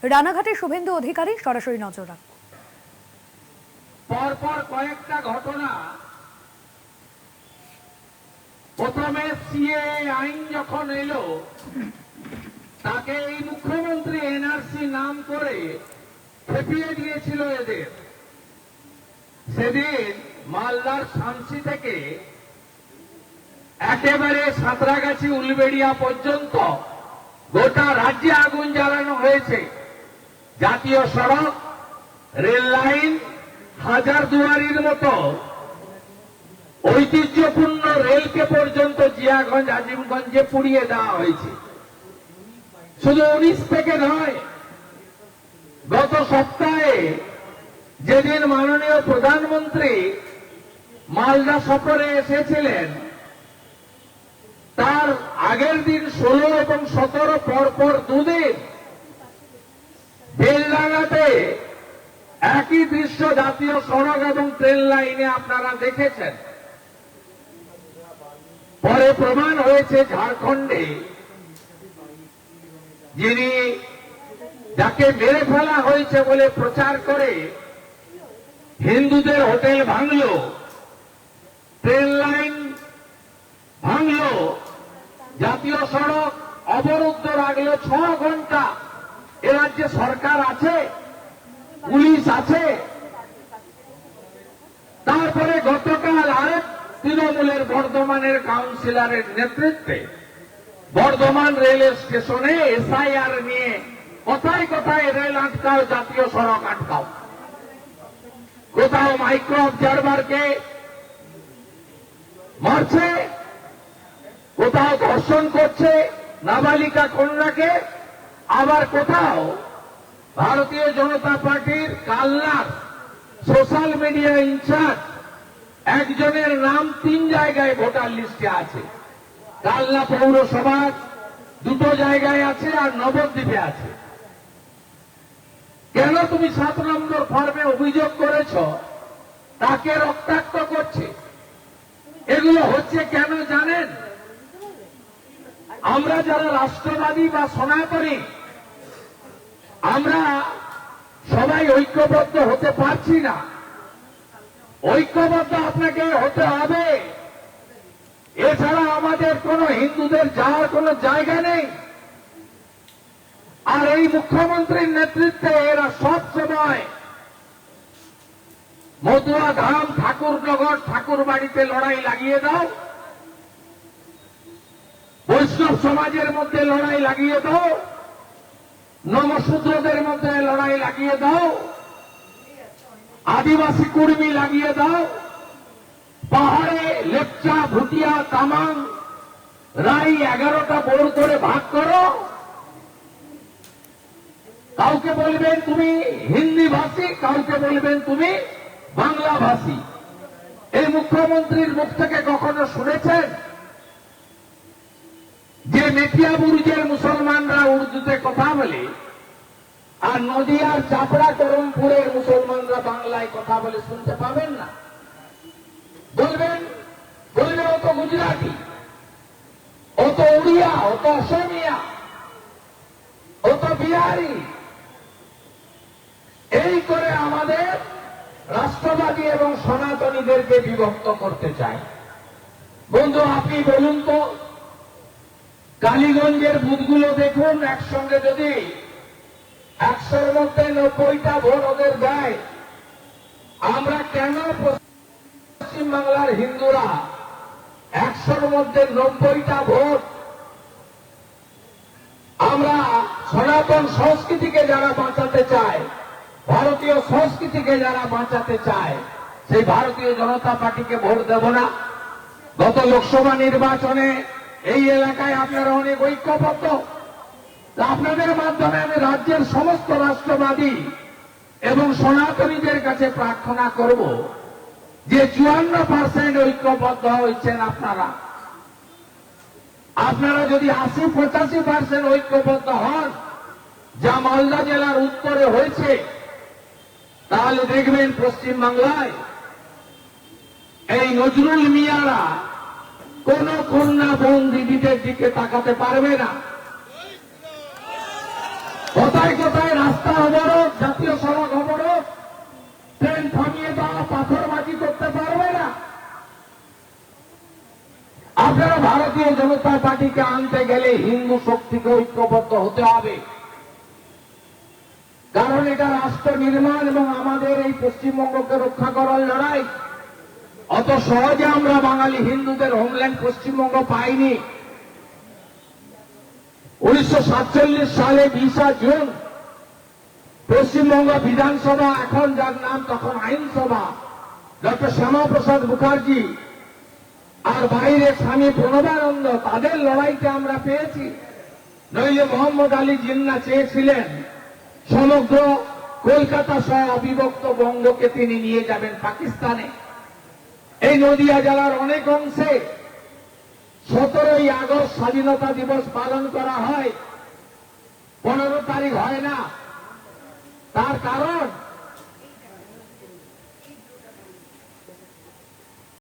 রানাঘাটে শুভেন্দু অধিকারী সরাসরি নজর রাখুন। পরপর কয়েকটা ঘটনা, প্রথমে সিএ আইন যখন এলো তাকে এই মুখ্যমন্ত্রী এনআরসি নাম করে খেপিয়ে দিয়েছিল এদের। সেদিন মালদার শামসি থেকে একেবারে সাঁতরাগাছি উলবেড়িয়া পর্যন্ত গোটা রাজ্যে আগুন জ্বালানো হয়েছে। জাতীয় সড়ক, রেল লাইন, হাজারদুয়ারির মতো ঐতিহ্যপূর্ণ রেলকে পর্যন্ত জিয়াগঞ্জ আজিমগঞ্জে পুড়িয়ে দেওয়া হয়েছে। শুধু 19 থেকে নয়, গত সপ্তাহে যেদিন মাননীয় প্রধানমন্ত্রী মালদা সফরে এসেছিলেন তার আগের দিন 16 এবং 17 পরপর দুদিন বেলডাঙ্গাতে একই দৃশ্য জাতীয় সড়ক এবং ট্রেন লাইনে আপনারা দেখেছেন। পরে প্রমাণ হয়েছে ঝাড়খণ্ডে যিনি যাকে মেরে ফেলা হয়েছে বলে প্রচার করে হিন্দুদের হোটেল ভাঙল, ট্রেন লাইন ভাঙল, জাতীয় সড়ক অবরুদ্ধ রাখলো 6 ঘন্টা। এ রাজ্যে সরকার আছে, পুলিশ আছে। তারপরে গতকাল আরেক তৃণমূলের বর্ধমানের কাউন্সিলরের নেতৃত্বে বর্ধমান রেল স্টেশনে এসআইআর নিয়ে কথায় কথায় রেল আটকাও, জাতীয় সড়ক আটকাও। কোথাও মাইক্রো অবজারভারকে মারছে, কোথাও ধর্ষণ করছে নাবালিকা কন্যাকে, আবার কোথাও ভারতীয় জনতা পার্টির কালনার সোশ্যাল মিডিয়া ইনচার্জ একজনের নাম 3 জায়গায় ভোটার লিস্টে আছে। কালনা পৌরসভার 2 জায়গায় আছে আর নবদ্বীপে আছে। কেন তুমি 7 নম্বর ফর্মে অভিযোগ করেছ তাকে রক্তাক্ত করছে? এগুলো হচ্ছে কেন জানেন? আমরা যারা রাষ্ট্রবাদী বা সনাতনী, আমরা সবাই ঐক্যবদ্ধ হতে পারছি না। ঐক্যবদ্ধ আপনাকে হতে হবে, এছাড়া আমাদের কোন হিন্দুদের যাওয়ার কোন জায়গা নেই। আর এই মুখ্যমন্ত্রীর নেতৃত্বে এরা সব সময় মতুয়া ধাম, ঠাকুরনগর, ঠাকুর বাড়িতে লড়াই লাগিয়ে দাও, বৈষ্ণব সমাজের মধ্যে লড়াই লাগিয়ে দাও, নমশূদ্রদের মধ্যে লড়াই লাগিয়ে দাও, আদিবাসী কুর্মী লাগিয়ে দাও, পাহাড়ে লেপচা, ভুটিয়া, তামাং, রাই 11টা বোর্ড করে ভাগ করো। কাউকে বলবেন তুমি হিন্দি ভাষী, কাউকে বলবেন তুমি বাংলা ভাষী। এই মুখ্যমন্ত্রীর মুখ থেকে কখনো শুনেছেন যে মেটিয়া বুরুজের মুসলমানরা উর্দুতে কথা বলে আর নদিয়ার চাপড়া করমপুরের মুসলমানরা বাংলায় কথা বলে? শুনতে পাবেন না। বলবেন অত গুজরাটি, অত উড়িয়া, অত অসমিয়া, অত বিহারি। এই করে আমাদের রাষ্ট্রবাদী এবং সনাতনীদেরকে বিভক্ত করতে চায়। বন্ধু, আপনি বলুন তো, কালীগঞ্জের বুথগুলো দেখুন, একসঙ্গে যদি 100-র মধ্যে 90টা ভোট ওদের দেয়, আমরা কেন পশ্চিমবাংলার হিন্দুরা 100-র মধ্যে 90টা ভোট? আমরা সনাতন সংস্কৃতিকে যারা বাঁচাতে চায়, ভারতীয় সংস্কৃতিকে যারা বাঁচাতে চায়, সেই ভারতীয় জনতা পার্টিকে ভোট দেব না? গত লোকসভা নির্বাচনে এই এলাকায় আপনারা অনেক ঐক্যবদ্ধ। আপনাদের মাধ্যমে আমি রাজ্যের সমস্ত রাষ্ট্রবাদী এবং সনাতনীদের কাছে প্রার্থনা করব যে 54% ঐক্যবদ্ধ হয়েছেন আপনারা। আপনারা যদি 80-85% ঐক্যবদ্ধ হন, যা মালদা জেলার উত্তরে হয়েছে, তাহলে দেখবেন পশ্চিমবাংলায় এই নজরুল মিয়ারা কোন কন্যা বোন দিদিদের দিকে তাকাতে পারবে না। কোথায় কোথায় রাস্তা জনতা পার্টিকে আনতে গেলে হিন্দু শক্তিকে ঐক্যবদ্ধ হতে হবে, কারণ এটা রাষ্ট্র নির্মাণ এবং আমাদের এই পশ্চিমবঙ্গকে রক্ষা করার লড়াই। অত সহজে আমরা বাঙালি হিন্দুদের হোমল্যান্ড পশ্চিমবঙ্গ পাইনি। 1947 সালে 20 জুন পশ্চিমবঙ্গ বিধানসভা, এখন যার নাম তখন আইনসভা, ডক্টর শ্যামাপ্রসাদ মুখার্জি আর বাইরে স্বামী প্রণবানন্দ, তাদের লড়াইতে আমরা পেয়েছি। নইলে মোহাম্মদ আলী জিন্নাহ চেয়েছিলেন সমগ্র কলকাতা সহ অবিভক্ত বঙ্গকে তিনি নিয়ে যাবেন পাকিস্তানে। এই নদিয়া জেলার অনেক অংশে 17ই আগস্ট স্বাধীনতা দিবস পালন করা হয়, 15 তারিখ হয় না। তার কারণ